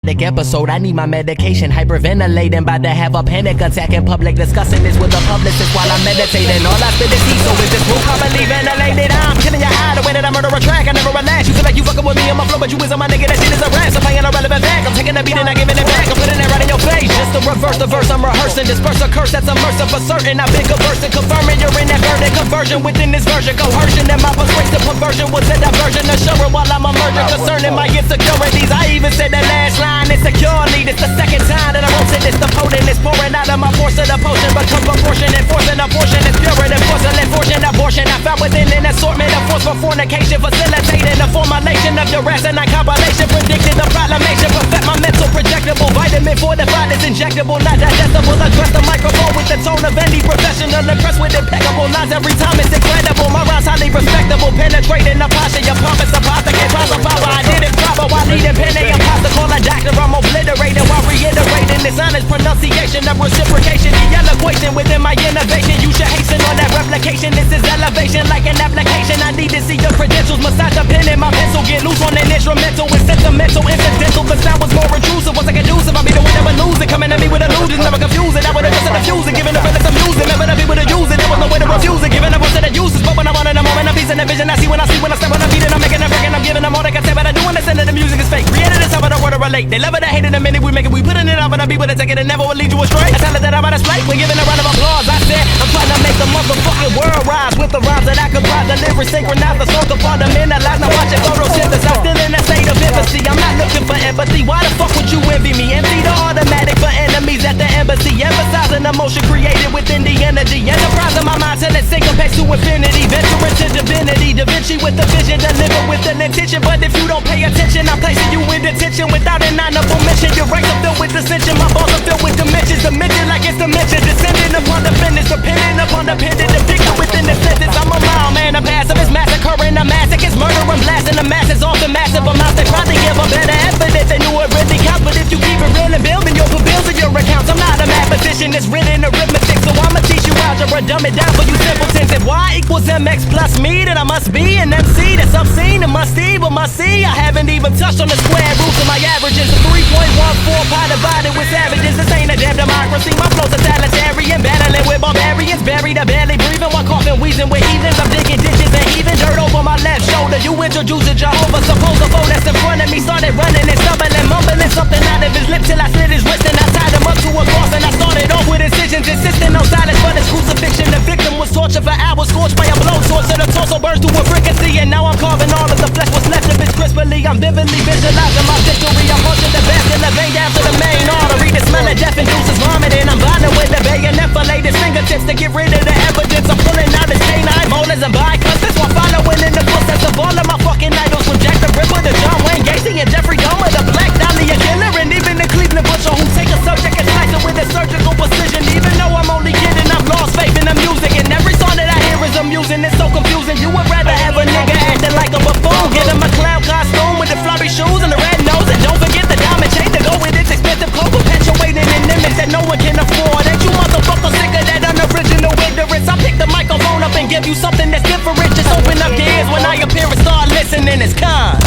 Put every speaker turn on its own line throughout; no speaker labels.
Episode, I need my medication, hyperventilating, about to have a panic attack in public, discussing this with a publicist while I'm meditating. All I spit is heat, so is this room commonly ventilated? I'm killing your eye the way that I murder a track, I never relax. You feel like you fucking with me on my flow, but you is on my nigga, that shit is a rap. So playing a relevant fact, I'm taking the beat and I'm giving it back, I'm putting it right in your face. Just to reverse the verse, I'm rehearsing, disperse a curse that's immersive for certain. I've been conversing, confirming you're in that verdict, conversion within this version, coercion, and my persuasive perversion was a diversion, assuring while I'm emerging, concerning my insecurities. I even said that last line insecurely. It's the second time that I wrote it. It's the potent, it's pouring out of my force of the potion, become proportionate, forcing a portion, it's pure and porcelain, fortune, abortion. I found within an assortment of force for fornication, facilitating the formulation of duress and compilation, predicted the proclamation, perfect my mental projectable, vitamin fortified is injectable, not digestible. Address the microphone with the tone of any professional, impressed with impeccable lines every time. It's incredible, my rhymes highly respectable, penetrating the posture, your pompous apothecary, power. I did it proper while needing pen, a imposter, call a doctor, I'm obliterating while reiterating this honest pronunciation of reciprocation, the eloquation within my innovation. You should hasten on that replication. This is elevation like an application. I need to see your credentials, massage the pen and my pencil, get loose on an instrumental. It's sentimental, incidental. The sound was more intrusive. Once I get loose, I'll be the one that would lose it. Coming at me with illusions, never confuse it. I would have just diffuse it, giving the rhythm some music. Never the people to use it. There was no way to refuse it. Giving up to the uses, but when I want in the moment, I'm piecing the vision. I see when I step on the beat and I'm making a break and I'm giving them all they can say, but I do understand that the music is fake. Created this, how I don't want to relate. They love it, I hate it, the minute we make it, we put it up and I be with it, take it and never will lead you astray. I tell it that I'm on display, we're giving a round of applause. I said, I'm trying to make the motherfucking world rise with the rhymes that I comprise. The lyrics synchronize, the song to fundamentalize. Now watch it photosynthesis, I'm still in a state of infancy. I'm not looking for empathy, why the fuck would you envy me? Empty the automatic for enemies at the embassy, emphasizing emotion created within the energy. Enterprise in my mind till it syncopates to infinity. Venturing to divinity, Da Vinci with the vision, deliver with an intention. But if you don't pay attention, I'm placing you in detention without an honorable mention. Your rights are filled with dissension, my balls are filled with dimensions. Dimension like it's dimension, descending upon the finish, depending upon the pendant, depicted within the sentence. I'm a mild man, a passive is massacring, a massacre is murder, I'm blasting the masses off the massive amounts. They try to give a better evidence, they knew it really counts. But if you keep it real and building, you'll put bills in your accounts. I'm not a mathematician, it's written arithmetic, so I'ma teach you algebra, dumb it down for you simpletons. If y equals mx plus me, then I must be an MC that's obscene and musty, but must see I haven't even touched on the square roots of my averages. 3.14 pi divided with savages, this ain't a damn democracy. My flow's totalitarian, battling with barbarians, buried or barely breathing while coughing, wheezing with heathens. I'm digging ditches and heaving dirt over my left shoulder. You introduced a Jehovah, suppose the foe that's in front of me started running and stumbling, mumbling something out of his lips till I slit his wrist and I tied him up to a cross and I started off with incisions, insisting on silence but it's crucifixion. The victim was tortured for hours, scorched by a blowtorch till the torso burns to a fricassee, and now I'm carving all of the flesh what's left of it crisply. I'm vividly visualizing my victory. I'm pushing the best in the vein down to the main artery. The smell of death induces vomiting. I'm bonding with the bayonet filleted fingertips to get rid of the evidence. I'm pulling out his canine molars and bicuspids while following in the footsteps of all of my fucking idols, from Jack the Ripper to John Wayne Gacy and Jeffrey Dahmer, the Black Dahlia killer, and even the Cleveland Butcher who take a subject and slice it with a surgical precision. Even though I'm only kidding, I've lost faith in the music, and every song that I hear is amusing. It's so confusing. You would rather have a nigga acting like a buffoon, get him a clown costume with the floppy shoes and the red nose, and don't forget the diamond chain to go with its expensive clothes, perpetuating an image that no one can afford. Ain't you motherfuckers sick of that unoriginal ignorance? I pick the microphone up and give you something that's different. Just open up your ears when I appear and start listening. It's kind.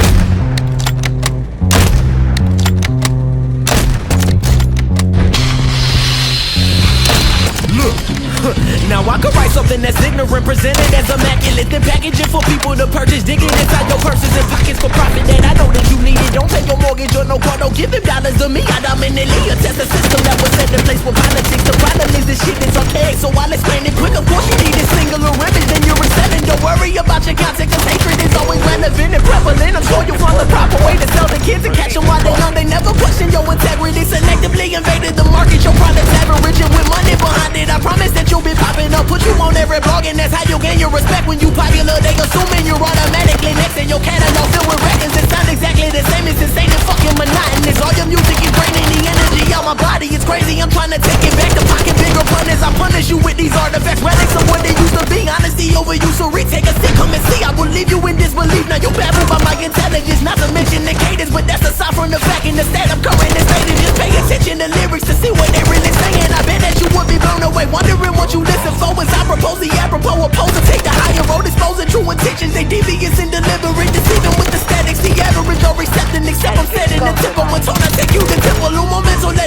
Now I could write something that's ignorant, presented as immaculate, then package it for people to purchase, digging inside your purses and pockets for profit that I know that you need it. Don't pay your mortgage or no car, don't give them dollars to me. I dominantly attest a system that was set in place for politics. The problem is this shit is archaic, so I'll explain it quick. Of course you need a singular image, then you're excelling. Don't worry about your content, cause hatred is always relevant and prevalent. I'm sure you'll find the proper way to sell the kids and catch them while they're young. They never question your integrity, selectively invaded the market. Your product's average and with money behind it, I promise that you'll be popping up. Put you on every blog and that's how you gain your respect. When you popular, they assuming you're automatically next in your catalog filled with records. It sounds exactly the same, it's insane and fucking monotonous. All your music is draining the energy out my body. It's crazy, I'm trying to take it back to pocket bigger punters. I punish you with these artifacts, relics of what they used to be. Honesty over you, so retake a seat, come and see. I will leave you in disbelief. Now you baffled by my intelligence, not to mention the cadence, but that's aside from the fact in the state of current and stated. Just pay attention to lyrics to see what they really saying. I bet that you would be blown away, wondering what you listen for. As I propose the apropos, opposed to take the higher road, exposing true intentions. They devious in delivering, deceiving with the statics. The average or reception, except I'm setting the tip on one tone. I take you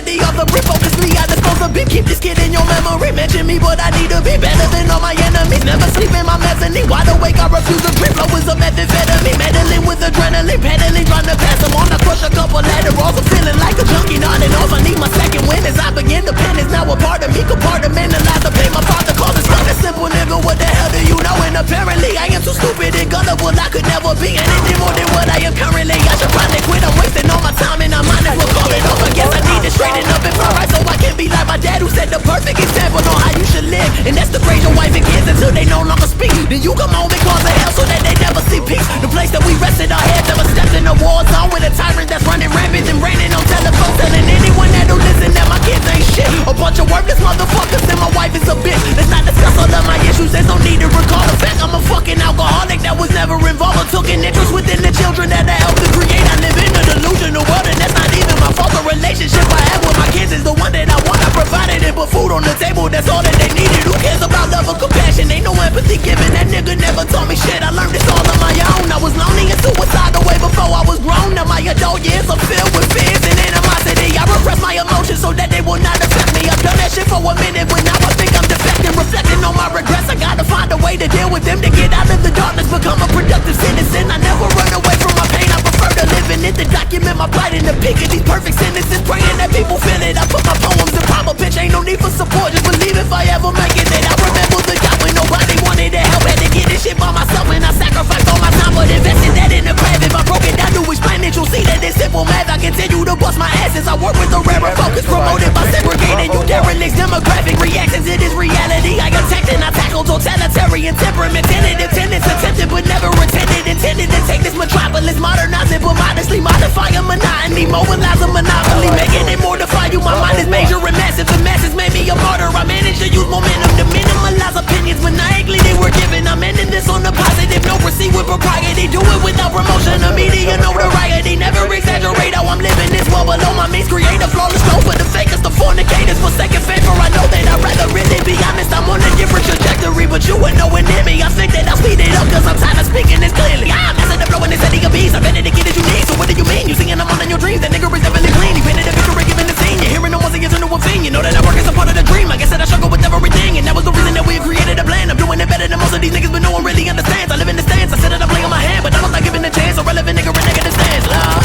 already off the brick. Focus me, I dispose a bit. Keep this kid in your memory. Mention me, but I need to be better than all my enemies. Never sleep in my mezzanine. Wide awake, I refuse to drink. Flow is a methamphetamine. Meddling with adrenaline. Pedaling, trying to pass them on. I crush a couple Adderalls. I'm feeling like a junkie, on and off. I need my second win as I begin to pen. Is now a part of me. Compartmentalize to pay my father. Call this not a simple nigga. What the hell do you know? And apparently I am too stupid and gullible. I could never be anything more than what I am currently. I should probably quit. I'm wasting all my time and I might as well call it off. I guess I need to straighten up and fly right so I can be like my dad who set the perfect example on how you should live. And that's to raise your wife and kids until they no longer speak. Then you come home and cause a hell so that they never see peace. The place that we rested our heads, never stepped in a war zone with a tyrant that's running rampant and raining on telephone, telling anyone that don't listen that my kids ain't shit. A bunch of worthless motherfuckers and my wife is a bitch. Let's not discuss all of my issues, there's no need to recall the fact I'm a fucking alcoholic that was never involved or took an interest within the children that I helped to create. I live in a delusional world and that's not even my fault. The relationship I have with my kids is the one that I want. I provided it, put food on the table, that's all that they needed. Who cares about love or compassion? Ain't no empathy given. That nigga never taught me shit. I learned this all on my own. I was lonely and suicidal way before I was grown. Now my adult years are filled with fears and animosity. I repress my emotions so that they will not affect me. I've done that shit for a minute, but now I think I'm defecting. Reflecting on my regrets, I gotta find a way to deal with them, to get out of the darkness, become a productive citizen. I never run away from my pain, I prefer to live in it, to document my plight in the peak of these perfect sentences, praying that people feel it. I put my poems in proper pitch, ain't no need for support, just believe if I ever make it. That I remember the time when nobody wanted to help, had to get this shit by myself, and I sacrificed all my time, but invested that in the craft. If I broke it down to explain it, you'll see that it's simple math. I continue to bust my ass as I work with the rarer focus, promoted by segregating you derelicts. Demographic reactions to this reality I attacked and I tackled totalitarian temperament, tentative tenants, attempted but never intended. Intended to take this metropolis, modernize it, but modestly modify a monotony, mobilize a monopoly, making it mortify you. My mind is major and massive, the masses made me a martyr. I managed to use momentum to minimalize opinions maniacally they were given. I'm ending this on the positive, no proceed with propriety, do it without promotion or media notoriety. Never exaggerate how I'm living this well below my means, create a flawless flow for the fakers, the fornicators, for second favor. I know that I'd rather really be honest, I'm on a different trajectory, but you ain't nowhere near me. I think that I'll speed it up cause I'm tired of speaking this clearly. I'm messing up blowing this Eddie a beast, I bet it to get as you need. So what do you mean? You singing I'm all in your dreams, that nigga is definitely clean. He painted a picture and giving the scene, you're hearing them once and getting to a fiend. You know that I work as a part of the dream, like I said I struggle with everything, and that was the reason that we created a plan. I'm doing it better than most of these niggas, but no one really understands. I live in the stands, I said that I play on my hand, but I'm not giving a chance. A relevant nigga with negative stance, love.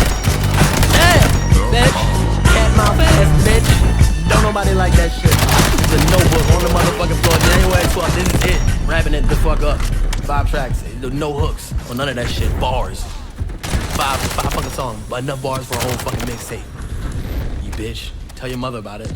Hey, bitch, cat mouth ass bitch. Don't nobody like that shit. It's a notebook on the motherfucking floor. January 12th, this is it. Wrapping it the fuck up. 5 tracks, no hooks, or none of that shit. Bars. Five fucking songs, but enough bars for a whole fucking mixtape. You bitch. Tell your mother about it.